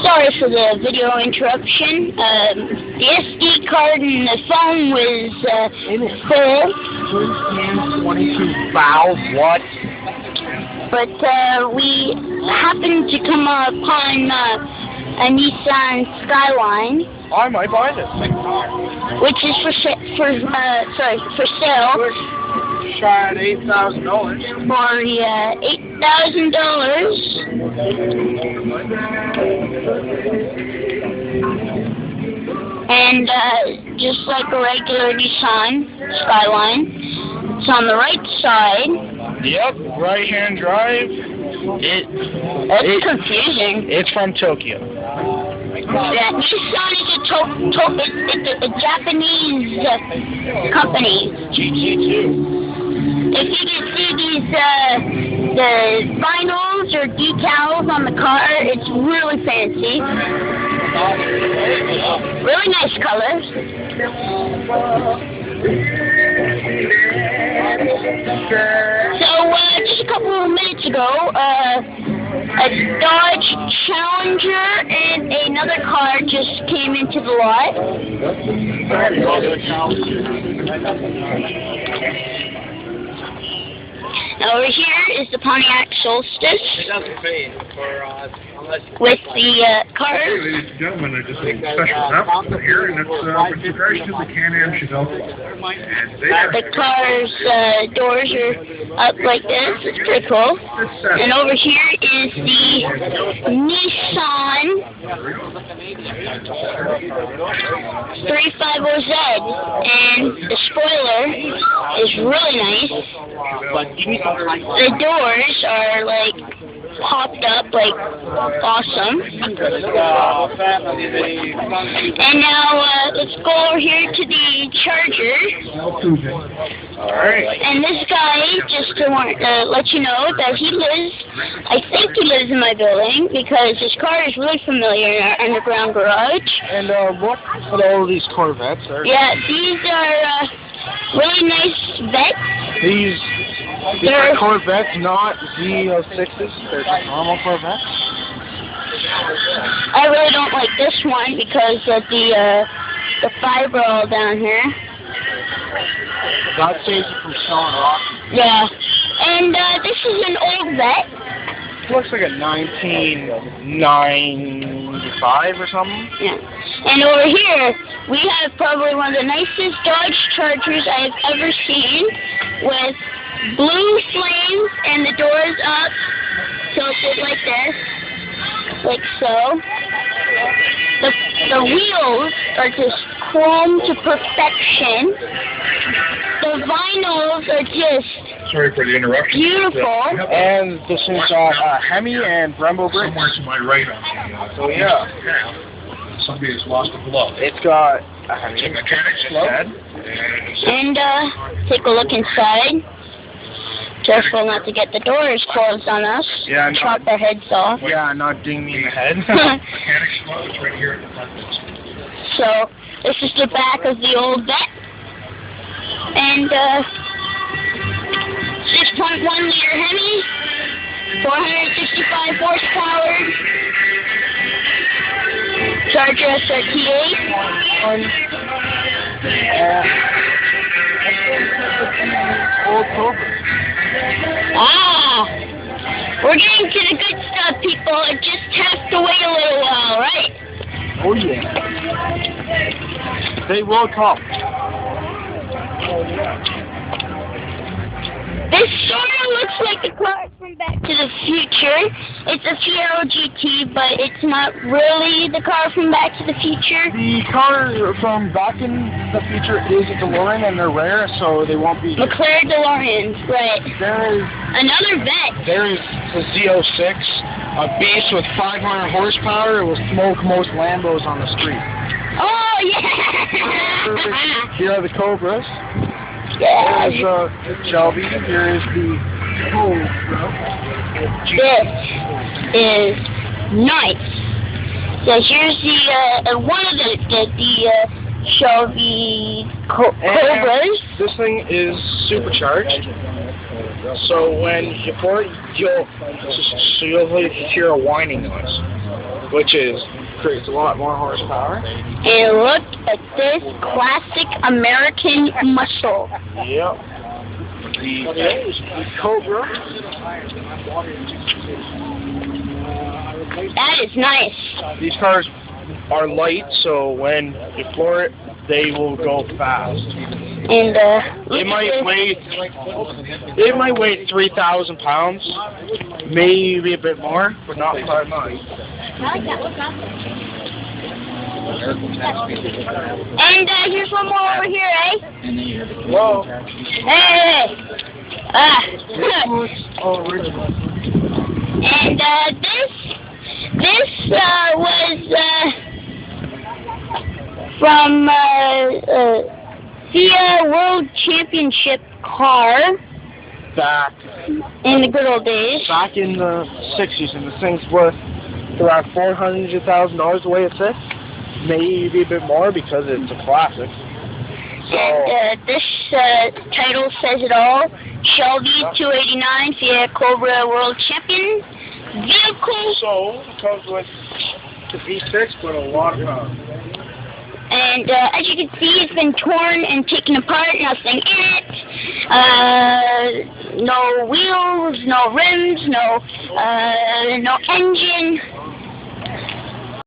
Sorry for the video interruption. The SD card in the phone was full. 22 valve, what? But we happened to come upon a Nissan Skyline. I might buy this. Which is for sale. Shot $8,000. For $8,000. And just like a regular Nissan Skyline, it's on the right side. Yep, right-hand drive. It's confusing. It's from Tokyo. Yeah, Nissan is a Japanese company. GT2. If you can see these the vinyls or decals on the car, it's really fancy. Really nice colors. So just a couple of minutes ago, a Dodge Challenger and another car just came into the lot. Now over here is the Pontiac Solstice with the car. Hey, ladies and gentlemen, I just have a special announcement here, and it's with regards to the Can-Am Chevelle. The car's doors are up like this. It's pretty cool. And over here is the Nissan 350Z, and the spoiler is really nice. The doors are like popped up, like awesome. And now let's go over here to the Charger. Alright. And this guy, just to let you know that I think he lives in my building because his car is really familiar in our underground garage. And what are all these Corvettes? Yeah, these are really nice vets. These are Corvettes, not Z06s. They're just normal Corvettes. I really don't like this one because of the fiber all down here. God saves you from stone rock. Yeah. And this is an old vet. Looks like a 1995 or something. Yeah. And over here, we have probably one of the nicest Dodge Chargers I have ever seen, with blue flames and the doors up, tilted like this, like so. The wheels are just chrome to perfection. The vinyls are just Sorry for the interruption. beautiful. And this is Hemi and Brembo brakes. Somewhere to my right on the So yeah. Somebody has lost a glove. It's got a Hemi. It's a mechanic's glove. And take a look inside. Careful not to get the doors closed on us. Yeah, Chop their heads off. Yeah, not ding me in the head. Mechanic's glove is right here at the front desk. So this is the back of the old vet. And 6.1 liter Hemi, 465 horsepower, Charger SRT8. Old Cobra. Ah, we're getting to the good stuff, people. It just has to wait a little while, right? Oh yeah. They will come. This sort of looks like the car from Back to the Future. It's a Fiero GT, but it's not really the car from Back to the Future. The car from Back in the Future is a DeLorean, and they're rare, so they won't be. McLaren DeLorean, right. There is Another vet. the Z06, a beast with 500 horsepower. It will smoke most Lambos on the street. Oh, yeah! Here are the Cobras. Yeah. There's Shelby. Here is the Cobra. This is nice. So here's the one of the Shelby Cobras. This thing is supercharged. So when you pour it, you'll hear a whining noise. which creates a lot more horsepower. And look at this classic American muscle. Yep. The Cobra. That is nice. These cars are light, so when you floor it, they will go fast. And It might weigh 3,000 pounds, maybe a bit more, but not by much. And here's one more over here, eh? Whoa. Hey! Original. And this was from FIA World Championship car Back in the good old days. Back in the 60s, and this thing's worth around $400,000 the way it sits. Maybe a bit more because it's a classic. So, And this title says it all. Shelby 289 FIA Cobra World Champion vehicle. So it comes with the V6, but a lot of power. And as you can see, it's been torn and taken apart, nothing in it. No wheels, no rims, no engine.